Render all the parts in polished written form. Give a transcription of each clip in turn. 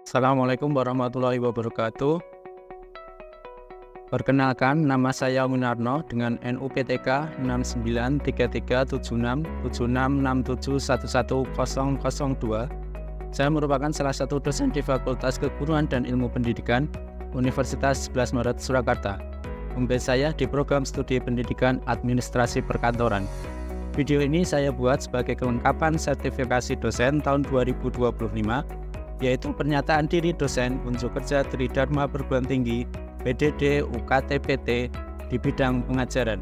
Assalamualaikum warahmatullahi wabarakatuh. Perkenalkan, nama saya Winarno dengan NUPTK 6933767667110002. Saya merupakan salah satu dosen di Fakultas Keguruan dan Ilmu Pendidikan Universitas 11 Maret Surakarta. Pembimbing saya di program studi pendidikan administrasi perkantoran. Video ini saya buat sebagai kelengkapan sertifikasi dosen tahun 2025, yaitu pernyataan diri dosen unjuk kerja Tridharma Perguruan Tinggi PDD UKT-PT di bidang pengajaran.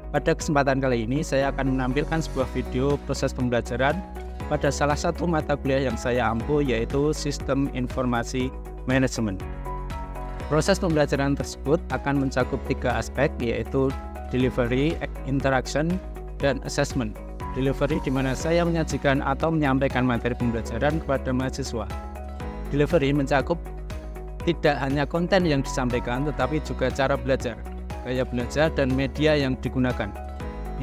Pada kesempatan kali ini saya akan menampilkan sebuah video proses pembelajaran pada salah satu mata kuliah yang saya ampu, yaitu Sistem Informasi Manajemen. Proses pembelajaran tersebut akan mencakup 3 aspek, yaitu delivery, interaction, dan assessment. Delivery di mana saya menyajikan atau menyampaikan materi pembelajaran kepada mahasiswa. Delivery mencakup tidak hanya konten yang disampaikan, tetapi juga cara belajar, gaya belajar, dan media yang digunakan.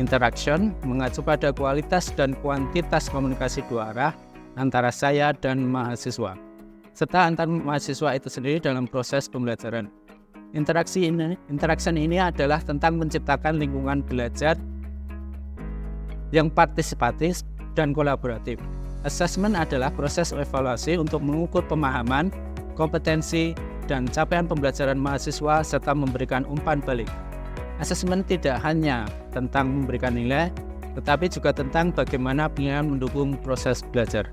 Interaction mengacu pada kualitas dan kuantitas komunikasi dua arah antara saya dan mahasiswa, serta antar mahasiswa itu sendiri dalam proses pembelajaran. Interaction ini adalah tentang menciptakan lingkungan belajar yang partisipatif dan kolaboratif. Assessment adalah proses evaluasi untuk mengukur pemahaman, kompetensi, dan capaian pembelajaran mahasiswa serta memberikan umpan balik. Assessment tidak hanya tentang memberikan nilai, tetapi juga tentang bagaimana penilaian mendukung proses belajar.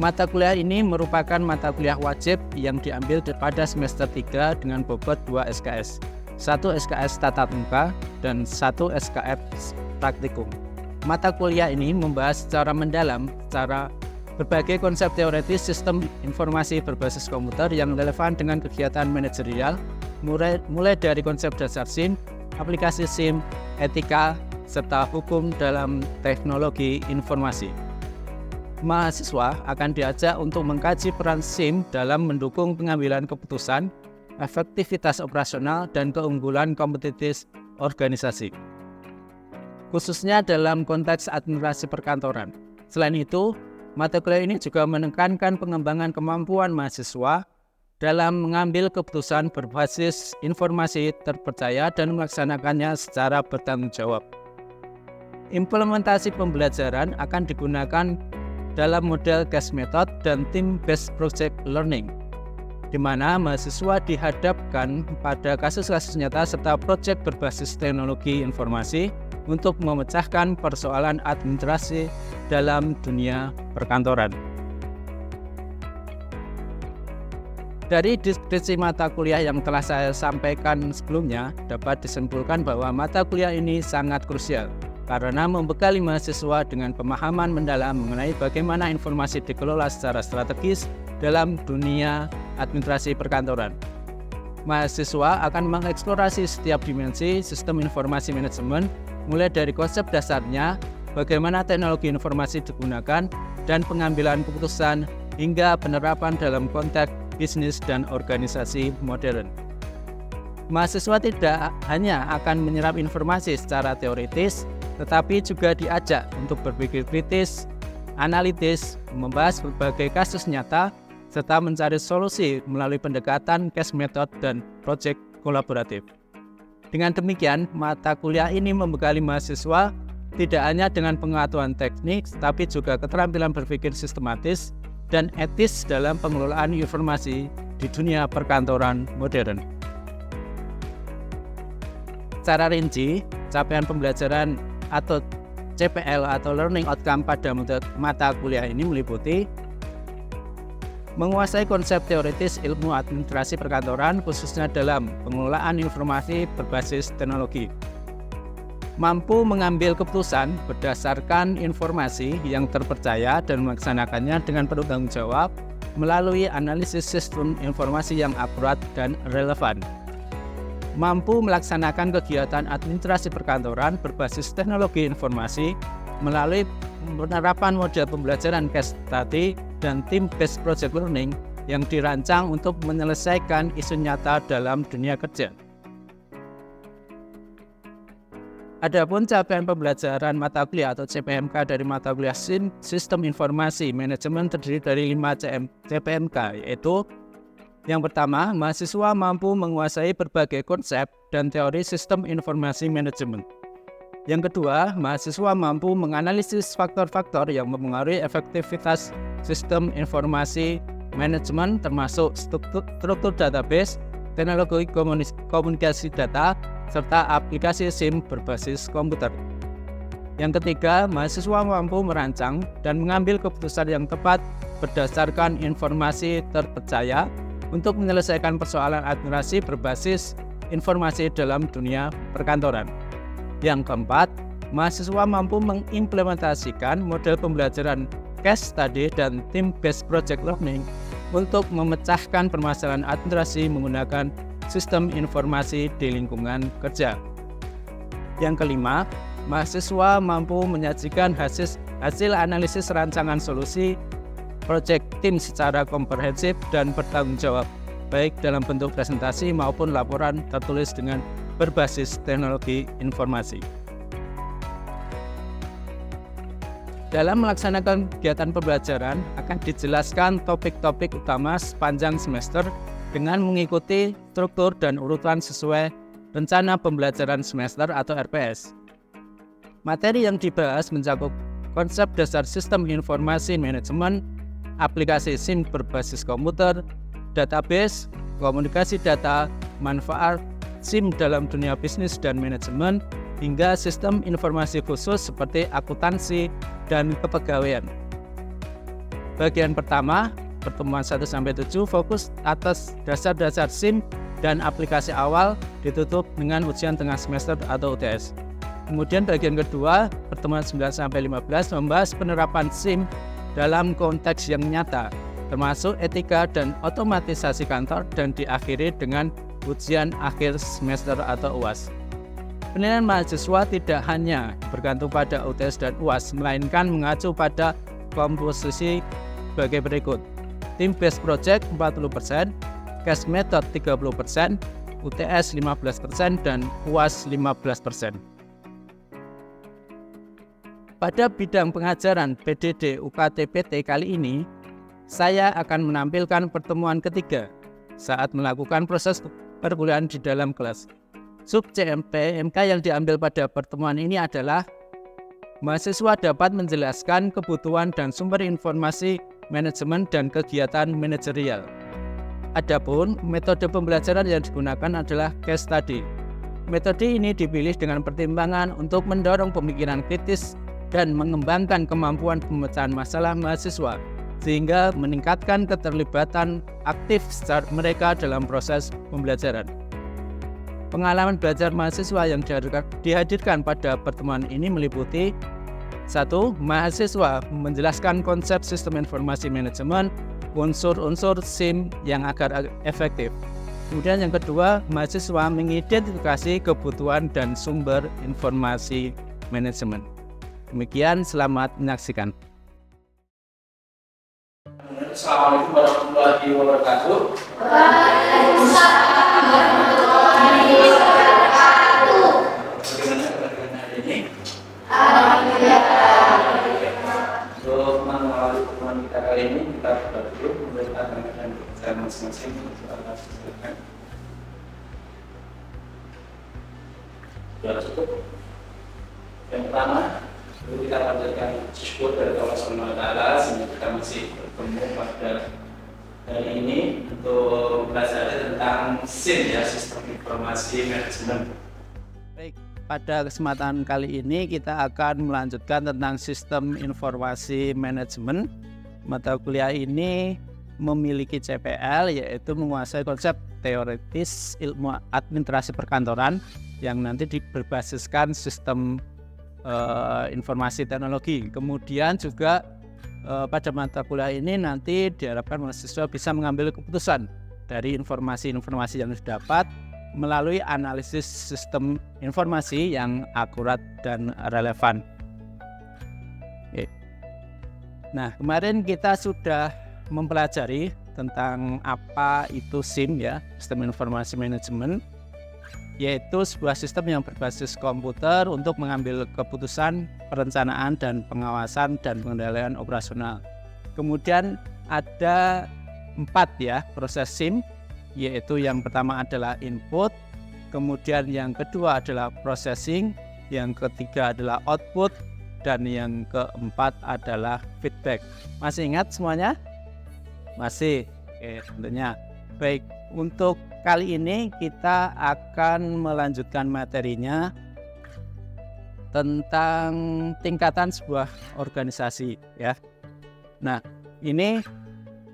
Mata kuliah ini merupakan mata kuliah wajib yang diambil pada semester 3 dengan bobot 2 SKS, 1 SKS tatap muka dan 1 SKS praktikum. Mata kuliah ini membahas secara mendalam berbagai konsep teoretis sistem informasi berbasis komputer yang relevan dengan kegiatan manajerial, mulai dari konsep dasar SIM, aplikasi SIM, etika, serta hukum dalam teknologi informasi. Mahasiswa akan diajak untuk mengkaji peran SIM dalam mendukung pengambilan keputusan, efektivitas operasional, dan keunggulan kompetitif organisasi, khususnya dalam konteks administrasi perkantoran. Selain itu, mata kuliah ini juga menekankan pengembangan kemampuan mahasiswa dalam mengambil keputusan berbasis informasi terpercaya dan melaksanakannya secara bertanggung jawab. Implementasi pembelajaran akan digunakan dalam model case method dan team-based project learning, di mana mahasiswa dihadapkan pada kasus-kasus nyata serta proyek berbasis teknologi informasi untuk memecahkan persoalan administrasi dalam dunia perkantoran. Dari deskripsi mata kuliah yang telah saya sampaikan sebelumnya, dapat disimpulkan bahwa mata kuliah ini sangat krusial karena membekali mahasiswa dengan pemahaman mendalam mengenai bagaimana informasi dikelola secara strategis dalam dunia administrasi perkantoran. Mahasiswa akan mengeksplorasi setiap dimensi sistem informasi manajemen, mulai dari konsep dasarnya, bagaimana teknologi informasi digunakan, dan pengambilan keputusan hingga penerapan dalam konteks bisnis dan organisasi modern. Mahasiswa tidak hanya akan menyerap informasi secara teoritis, tetapi juga diajak untuk berpikir kritis, analitis, membahas berbagai kasus nyata, serta mencari solusi melalui pendekatan case method dan proyek kolaboratif. Dengan demikian, mata kuliah ini membekali mahasiswa tidak hanya dengan pengetahuan teknik, tapi juga keterampilan berpikir sistematis dan etis dalam pengelolaan informasi di dunia perkantoran modern. Secara rinci, capaian pembelajaran atau CPL atau Learning Outcome pada mata kuliah ini meliputi menguasai konsep teoritis ilmu administrasi perkantoran, khususnya dalam pengelolaan informasi berbasis teknologi. Mampu mengambil keputusan berdasarkan informasi yang terpercaya dan melaksanakannya dengan penuh tanggung jawab melalui analisis sistem informasi yang akurat dan relevan. Mampu melaksanakan kegiatan administrasi perkantoran berbasis teknologi informasi melalui penerapan model pembelajaran case study dan team-based project learning yang dirancang untuk menyelesaikan isu nyata dalam dunia kerja. Adapun capaian pembelajaran mata kuliah atau CPMK dari mata kuliah Sistem Informasi Manajemen terdiri dari 5 CPMK, yaitu yang pertama, mahasiswa mampu menguasai berbagai konsep dan teori sistem informasi manajemen. Yang kedua, mahasiswa mampu menganalisis faktor-faktor yang mempengaruhi efektivitas sistem informasi manajemen termasuk struktur database, teknologi komunikasi data, serta aplikasi SIM berbasis komputer. Yang ketiga, mahasiswa mampu merancang dan mengambil keputusan yang tepat berdasarkan informasi terpercaya untuk menyelesaikan persoalan administrasi berbasis informasi dalam dunia perkantoran. Yang keempat, mahasiswa mampu mengimplementasikan model pembelajaran case study dan team-based project learning untuk memecahkan permasalahan administrasi menggunakan sistem informasi di lingkungan kerja. Yang kelima, mahasiswa mampu menyajikan hasil analisis rancangan solusi project tim secara komprehensif dan bertanggung jawab, baik dalam bentuk presentasi maupun laporan tertulis dengan berbasis teknologi informasi. Dalam melaksanakan kegiatan pembelajaran akan dijelaskan topik-topik utama sepanjang semester dengan mengikuti struktur dan urutan sesuai rencana pembelajaran semester atau RPS. Materi yang dibahas mencakup konsep dasar sistem informasi manajemen, aplikasi SIM berbasis komputer, database, komunikasi data, manfaat SIM dalam dunia bisnis dan manajemen, hingga sistem informasi khusus seperti akuntansi dan kepegawaian. Bagian pertama, pertemuan 1-7 fokus atas dasar-dasar SIM dan aplikasi awal, ditutup dengan ujian tengah semester atau UTS. Kemudian bagian kedua, pertemuan 9-15 membahas penerapan SIM dalam konteks yang nyata, termasuk etika dan otomatisasi kantor, dan diakhiri dengan ujian akhir semester atau UAS. Penilaian mahasiswa tidak hanya bergantung pada UTS dan UAS, melainkan mengacu pada komposisi sebagai berikut. Team based project 40%, case method 30%, UTS 15%, dan UAS 15%. Pada bidang pengajaran PDD UKT PT kali ini, saya akan menampilkan pertemuan ketiga saat melakukan proses perkuliahan di dalam kelas. Sub CPMK yang diambil pada pertemuan ini adalah mahasiswa dapat menjelaskan kebutuhan dan sumber informasi manajemen dan kegiatan manajerial. Adapun metode pembelajaran yang digunakan adalah case study. Metode ini dipilih dengan pertimbangan untuk mendorong pemikiran kritis dan mengembangkan kemampuan pemecahan masalah mahasiswa, sehingga meningkatkan keterlibatan aktif mereka dalam proses pembelajaran. Pengalaman belajar mahasiswa yang dihadirkan pada pertemuan ini meliputi 1. Mahasiswa menjelaskan konsep sistem informasi manajemen, unsur-unsur SIM yang agar efektif. Kemudian yang kedua, mahasiswa mengidentifikasi kebutuhan dan sumber informasi manajemen. Demikian, selamat menyaksikan. Assalamualaikum warahmatullahi wabarakatuh. Bagaimana keadaan hari ini? Untuk mengawali pertemuan kita kali ini, kita berdua memberitakan dan pekerjaan masing-masing. Sudah cukup. Yang pertama, kita panjatkan syukur dari Allah SWT sehingga kita masih bertemu pada hari ini untuk belajar tentang SIM, ya, Sistem Informasi Manajemen. Baik, pada kesempatan kali ini kita akan melanjutkan tentang sistem informasi manajemen. Mata kuliah ini memiliki CPL, yaitu menguasai konsep teoritis ilmu administrasi perkantoran yang nanti berbasiskan sistem informasi teknologi. Kemudian juga pada mata kuliah ini nanti diharapkan mahasiswa bisa mengambil keputusan dari informasi-informasi yang didapat melalui analisis sistem informasi yang akurat dan relevan. Oke. Nah, kemarin kita sudah mempelajari tentang apa itu SIM, ya, Sistem Informasi Manajemen. yaitu sebuah sistem yang berbasis komputer untuk mengambil keputusan, perencanaan dan pengawasan dan pengendalian operasional. Kemudian ada 4 ya proses SIM, yaitu yang pertama adalah input, kemudian yang kedua adalah processing, yang ketiga adalah output, dan yang keempat adalah feedback. Masih ingat semuanya? Masih? Oke, tentunya. Baik, untuk kali ini kita akan melanjutkan materinya tentang tingkatan sebuah organisasi ya. Nah, ini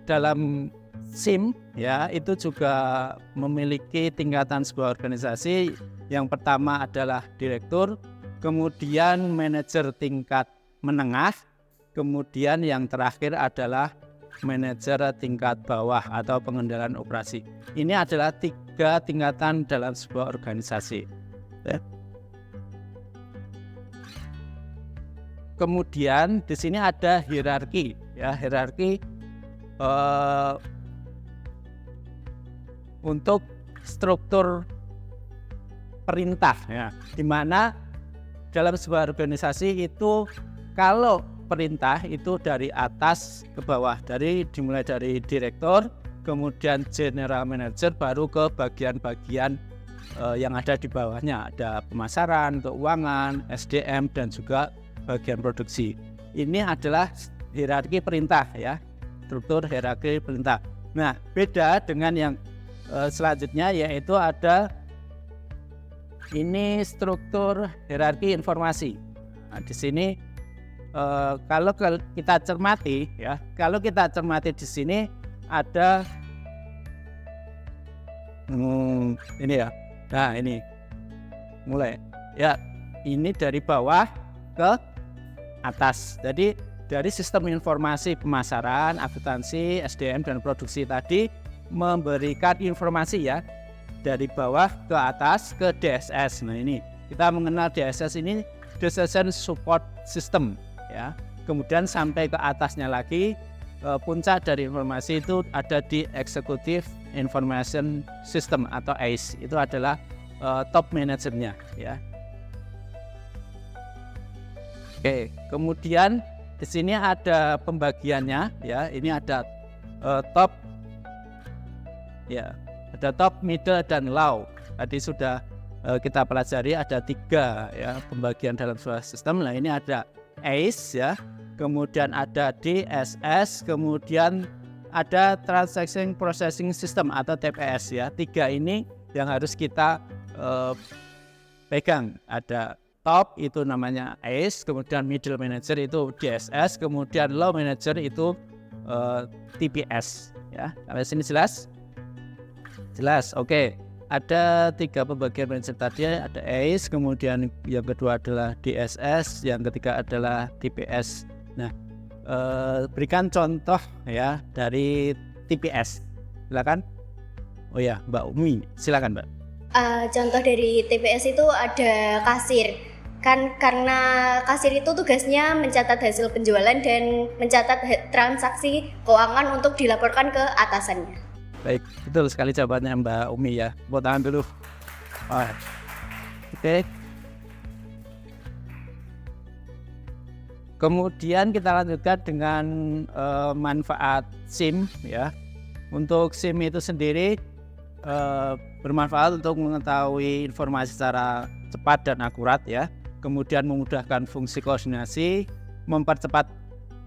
dalam SIM ya, itu juga memiliki tingkatan sebuah organisasi. Yang pertama adalah direktur, kemudian manajer tingkat menengah, kemudian yang terakhir adalah manajer tingkat bawah atau pengendalian operasi. Ini adalah 3 tingkatan dalam sebuah organisasi. Kemudian di sini ada hierarki, ya, hierarki untuk struktur perintah, ya, di mana dalam sebuah organisasi itu kalau perintah itu dari atas ke bawah, dimulai dari direktur, kemudian general manager, baru ke bagian-bagian yang ada di bawahnya. Ada pemasaran, keuangan, SDM, dan juga bagian produksi. Ini adalah hierarki perintah ya, struktur hierarki perintah. Nah, beda dengan yang selanjutnya, yaitu ada ini struktur hierarki informasi. Nah, di sini kalau kita cermati ya, di sini ada ini ya. Nah, ini mulai ya, ini dari bawah ke atas. Jadi dari sistem informasi pemasaran, akuntansi, SDM dan produksi tadi memberikan informasi ya dari bawah ke atas ke DSS. Nah, ini kita mengenal DSS ini, Decision Support System ya. Kemudian sampai ke atasnya lagi, puncak dari informasi itu ada di Executive Information System atau AIS. Itu adalah top manajernya ya. Oke, kemudian di sini ada pembagiannya ya. Ini ada top ya, ada top, middle dan low. Tadi sudah kita pelajari ada 3 ya pembagian dalam sebuah sistem. Nah, ini ada ACE ya, kemudian ada DSS, kemudian ada Transaction Processing System atau TPS ya. 3 ini yang harus kita pegang. Ada top itu namanya ACE, kemudian middle manager itu DSS, kemudian low manager itu TPS ya. Sampai sini jelas? Jelas, oke. Ada 3 pembagian manajer tadi, ada ACE, kemudian yang kedua adalah DSS, yang ketiga adalah TPS. Nah, berikan contoh ya dari TPS, silakan. Oh ya, Mbak Umi, silakan Mbak. Contoh dari TPS itu ada kasir. Kan karena kasir itu tugasnya mencatat hasil penjualan dan mencatat transaksi keuangan untuk dilaporkan ke atasannya. Baik, betul sekali jawabannya Mbak Umi ya. Buat tangan dulu. Oke. Kemudian kita lanjutkan dengan manfaat SIM ya. Untuk SIM itu sendiri bermanfaat untuk mengetahui informasi secara cepat dan akurat ya. Kemudian memudahkan fungsi koordinasi, mempercepat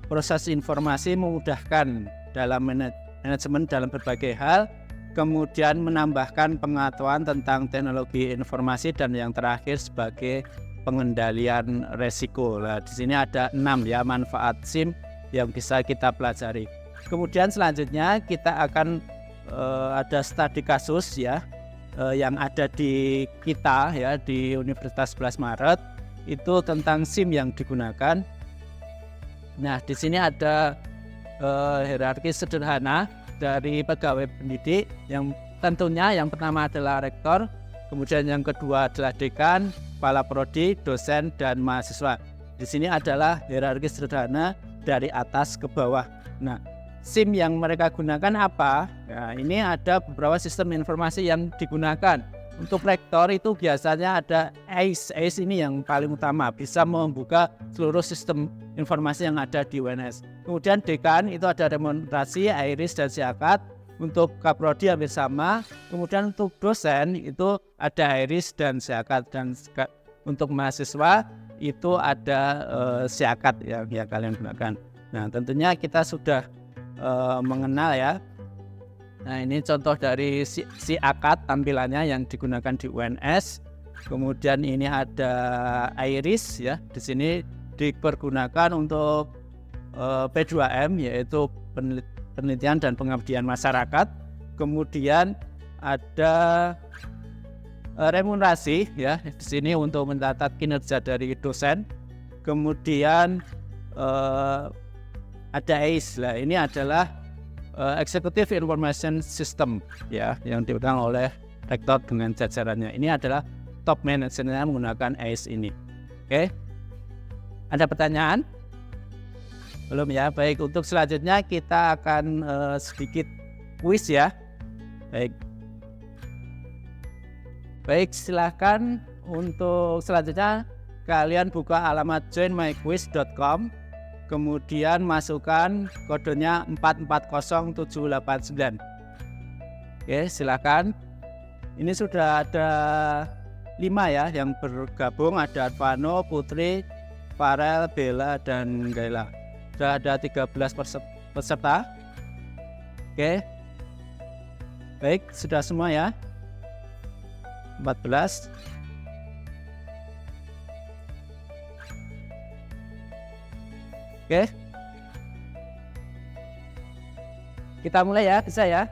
proses informasi, memudahkan dalam manajemen dalam berbagai hal, kemudian menambahkan pengetahuan tentang teknologi informasi, dan yang terakhir sebagai pengendalian resiko. Nah, di sini ada 6 ya manfaat SIM yang bisa kita pelajari. Kemudian selanjutnya kita akan ada studi kasus ya yang ada di kita ya di Universitas 11 Maret itu tentang SIM yang digunakan. Nah, di sini ada hierarki sederhana dari pegawai pendidik, yang tentunya yang pertama adalah rektor, kemudian yang kedua adalah dekan, kepala prodi, dosen, dan mahasiswa. Di sini adalah hierarki sederhana dari atas ke bawah. Nah, SIM yang mereka gunakan apa? Nah, ini ada beberapa sistem informasi yang digunakan. Untuk rektor itu biasanya ada ACE. ACE ini yang paling utama, bisa membuka seluruh sistem informasi yang ada di UNS. Kemudian dekan itu ada remunerasi, IRIS dan SIAKAT. Untuk kaprodi hampir sama. Kemudian untuk dosen itu ada IRIS dan SIAKAT, dan untuk mahasiswa itu ada SIAKAT yang kalian gunakan. Nah, tentunya kita sudah mengenal ya. Nah, ini contoh dari SIAKAT tampilannya yang digunakan di UNS. Kemudian ini ada IRIS ya. Di sini dipergunakan untuk P2M, yaitu penelitian dan pengabdian masyarakat. Kemudian ada remunerasi ya. Di sini untuk mencatat kinerja dari dosen. Kemudian ada ACE. Nah, ini adalah Executive Information System ya, yang dipegang oleh rektor dengan jajarannya. Ini adalah top manajernya menggunakan ACE ini. Oke, ada pertanyaan? Belum ya? Baik, untuk selanjutnya kita akan sedikit kuis ya. Baik, silahkan untuk selanjutnya kalian buka alamat joinmyquiz.com. Kemudian masukkan kodenya 440789. Oke, silakan. Ini sudah ada 5 ya yang bergabung, ada Advano, Putri, Farel, Bella, dan Gaila. Sudah ada 13 peserta. Oke. Baik, sudah semua ya. 14. Oke, kita mulai ya, bisa ya.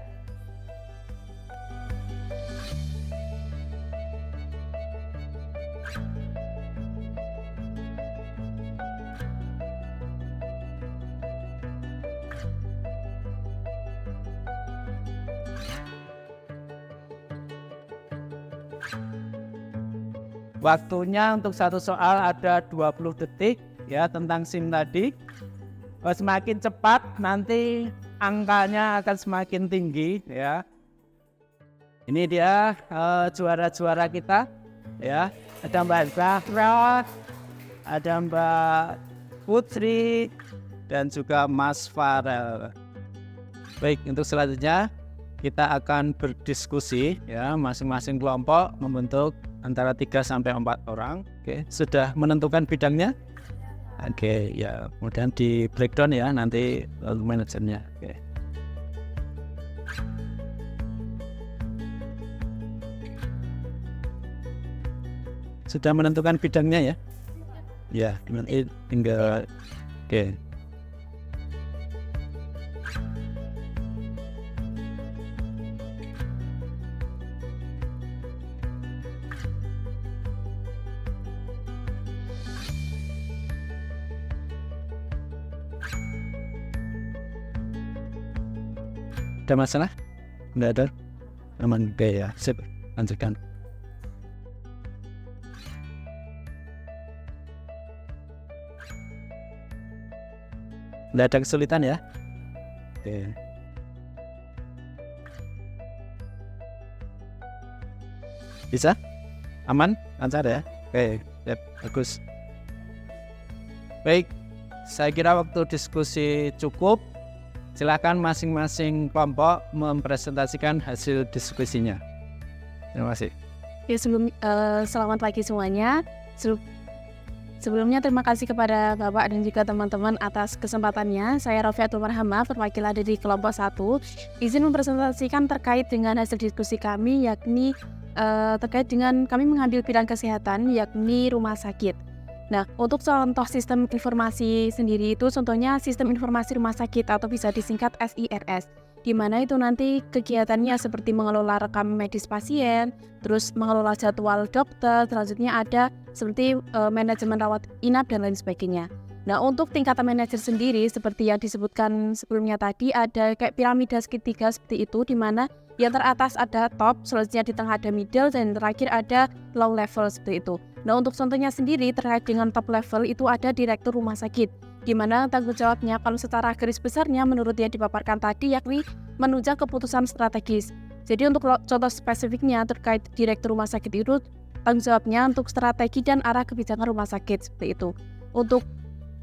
Waktunya untuk satu soal ada 20 detik ya, tentang SIM tadi. Semakin cepat nanti angkanya akan semakin tinggi ya. Ini dia juara-juara kita ya. Ada Mbak Zahra, ada Mbak Putri, dan juga Mas Farel. Baik, untuk selanjutnya kita akan berdiskusi ya, masing-masing kelompok membentuk antara 3 sampai 4 orang. Oke, sudah menentukan bidangnya? Oke, ya, kemudian di breakdown ya nanti manajernya. Oke. Sudah menentukan bidangnya ya? Ya, nanti tinggal. Oke. Ada masalah? Tidak ada? Aman, oke ya, sip, lanjutkan. Tidak ada kesulitan ya? Oke. Bisa? Aman? Lancar ya? Oke, yep, bagus. Baik, saya kira waktu diskusi cukup. Silakan masing-masing kelompok mempresentasikan hasil diskusinya. Terima kasih. Ya, selamat pagi semuanya. Sebelumnya terima kasih kepada Bapak dan juga teman-teman atas kesempatannya. Saya Rafiatul Marhamah, perwakilan dari kelompok 1. Izin mempresentasikan terkait dengan hasil diskusi kami, yakni terkait dengan kami mengambil bidang kesehatan, yakni rumah sakit. Nah, untuk contoh sistem informasi sendiri itu contohnya sistem informasi rumah sakit atau bisa disingkat SIRS, di mana itu nanti kegiatannya seperti mengelola rekam medis pasien, terus mengelola jadwal dokter, selanjutnya ada seperti manajemen rawat inap dan lain sebagainya. Nah, untuk tingkatan manajer sendiri seperti yang disebutkan sebelumnya tadi ada kayak piramida segitiga seperti itu, di mana yang teratas ada top, selanjutnya di tengah ada middle, dan terakhir ada low level seperti itu. Nah, untuk contohnya sendiri terkait dengan top level itu ada direktur rumah sakit, di mana tanggung jawabnya kalau secara garis besarnya menurut yang dipaparkan tadi yakni menunjang keputusan strategis. Jadi untuk contoh spesifiknya terkait direktur rumah sakit itu tanggung jawabnya untuk strategi dan arah kebijakan rumah sakit seperti itu. Untuk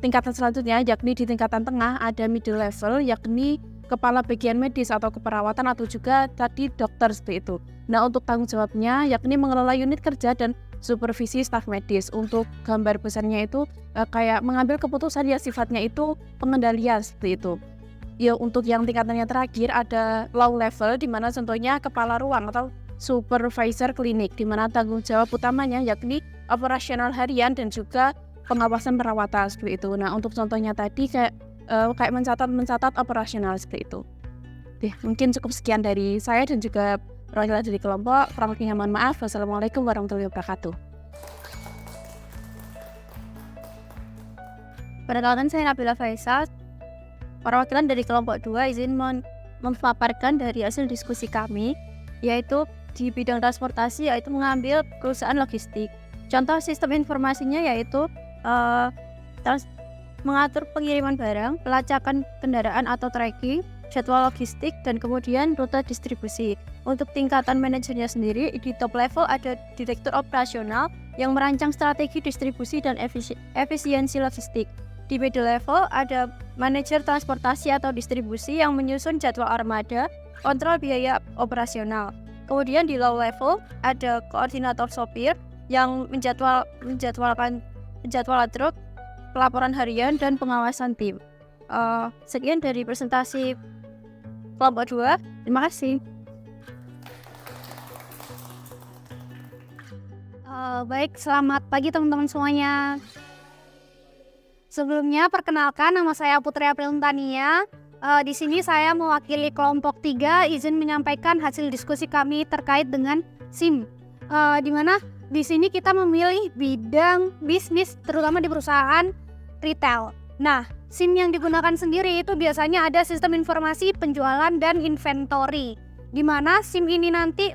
tingkatan selanjutnya yakni di tingkatan tengah ada middle level yakni kepala bagian medis atau keperawatan atau juga tadi dokter seperti itu. Nah untuk tanggung jawabnya yakni mengelola unit kerja dan supervisi staf medis. Untuk gambar besarnya itu kayak mengambil keputusan yang sifatnya itu pengendalian seperti itu. Ya untuk yang tingkatannya terakhir ada low level di mana contohnya kepala ruang atau supervisor klinik di mana tanggung jawab utamanya yakni operasional harian dan juga pengawasan perawatan seperti itu. Nah untuk contohnya tadi kayak mencatat operasional seperti itu. Mungkin cukup sekian dari saya dan juga perwakilan dari kelompok. Kurang lebihnya mohon maaf. Wassalamualaikum warahmatullahi wabarakatuh. Perkenalkan saya Nabila Faisal, perwakilan dari kelompok 2 izin memaparkan dari hasil diskusi kami, yaitu di bidang transportasi yaitu mengambil perusahaan logistik. Contoh sistem informasinya yaitu mengatur pengiriman barang, pelacakan kendaraan atau tracking, jadwal logistik, dan kemudian rute distribusi. Untuk tingkatan manajernya sendiri, di top level ada direktur operasional yang merancang strategi distribusi dan efisiensi logistik. Di middle level ada manajer transportasi atau distribusi yang menyusun jadwal armada, kontrol biaya operasional. Kemudian di low level ada koordinator sopir yang menjadwalkan truk, pelaporan harian, dan pengawasan tim. Sekian dari presentasi kelompok 2. Terima kasih. Baik, selamat pagi teman-teman semuanya. Sebelumnya perkenalkan, nama saya Putri April Tania. Di sini saya mewakili kelompok 3 izin menyampaikan hasil diskusi kami terkait dengan SIM. Di mana di sini kita memilih bidang bisnis terutama di perusahaan retail. Nah, SIM yang digunakan sendiri itu biasanya ada sistem informasi penjualan dan inventory. Di mana SIM ini nanti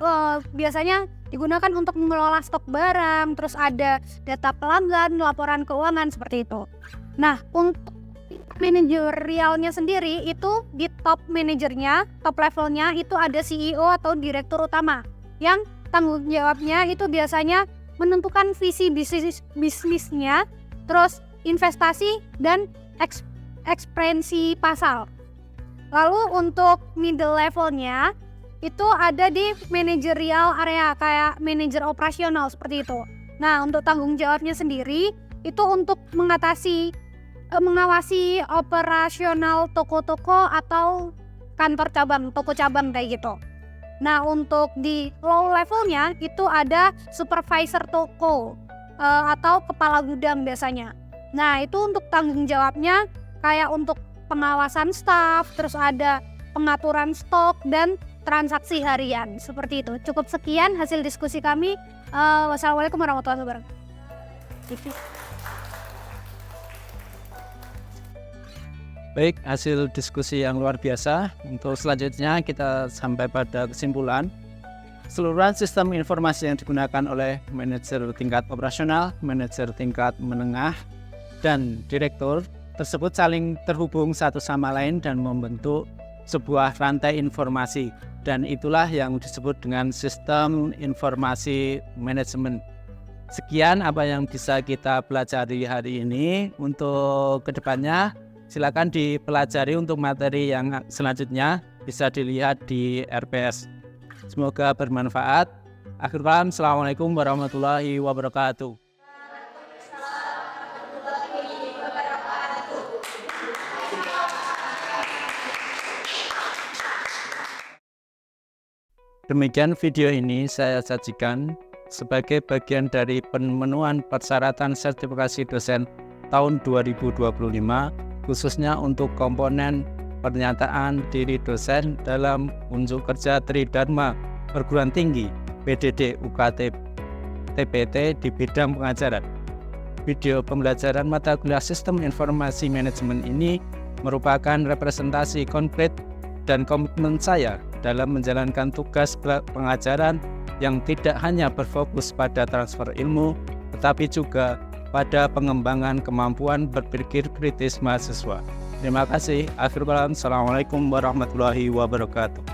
biasanya digunakan untuk mengelola stok barang, terus ada data pelanggan, laporan keuangan seperti itu. Nah, untuk manajerialnya sendiri itu di top manajernya, top levelnya itu ada CEO atau direktur utama yang tanggung jawabnya itu biasanya menentukan visi bisnisnya, terus investasi dan ekspansi pasar. Lalu untuk middle levelnya itu ada di manajerial area kayak manajer operasional seperti itu. Nah untuk tanggung jawabnya sendiri itu untuk mengawasi operasional toko-toko atau kantor cabang, toko cabang kayak gitu. Nah untuk di low levelnya itu ada supervisor toko atau kepala gudang biasanya. Nah itu untuk tanggung jawabnya kayak untuk pengawasan staf, terus ada pengaturan stok dan transaksi harian seperti itu. Cukup sekian hasil diskusi kami. Wassalamualaikum warahmatullahi wabarakatuh. Baik, hasil diskusi yang luar biasa. Untuk selanjutnya kita sampai pada kesimpulan. Keseluruhan sistem informasi yang digunakan oleh manajer tingkat operasional, manajer tingkat menengah, dan direktur tersebut saling terhubung satu sama lain dan membentuk sebuah rantai informasi. Dan itulah yang disebut dengan sistem informasi manajemen. Sekian apa yang bisa kita pelajari hari ini. Untuk kedepannya silakan dipelajari untuk materi yang selanjutnya bisa dilihat di RPS. Semoga bermanfaat. Akhir kalam, Assalamualaikum warahmatullahi wabarakatuh. Demikian video ini saya sajikan sebagai bagian dari pemenuhan persyaratan sertifikasi dosen tahun 2025 khususnya untuk komponen pernyataan diri dosen dalam unjuk kerja Tridharma Perguruan Tinggi PDD UKT TPT di bidang pengajaran. Video pembelajaran mata kuliah Sistem Informasi Manajemen ini merupakan representasi konkret dan komitmen saya dalam menjalankan tugas pengajaran yang tidak hanya berfokus pada transfer ilmu, tetapi juga pada pengembangan kemampuan berpikir kritis mahasiswa. Terima kasih. Akhir kalam, Assalamualaikum warahmatullahi wabarakatuh.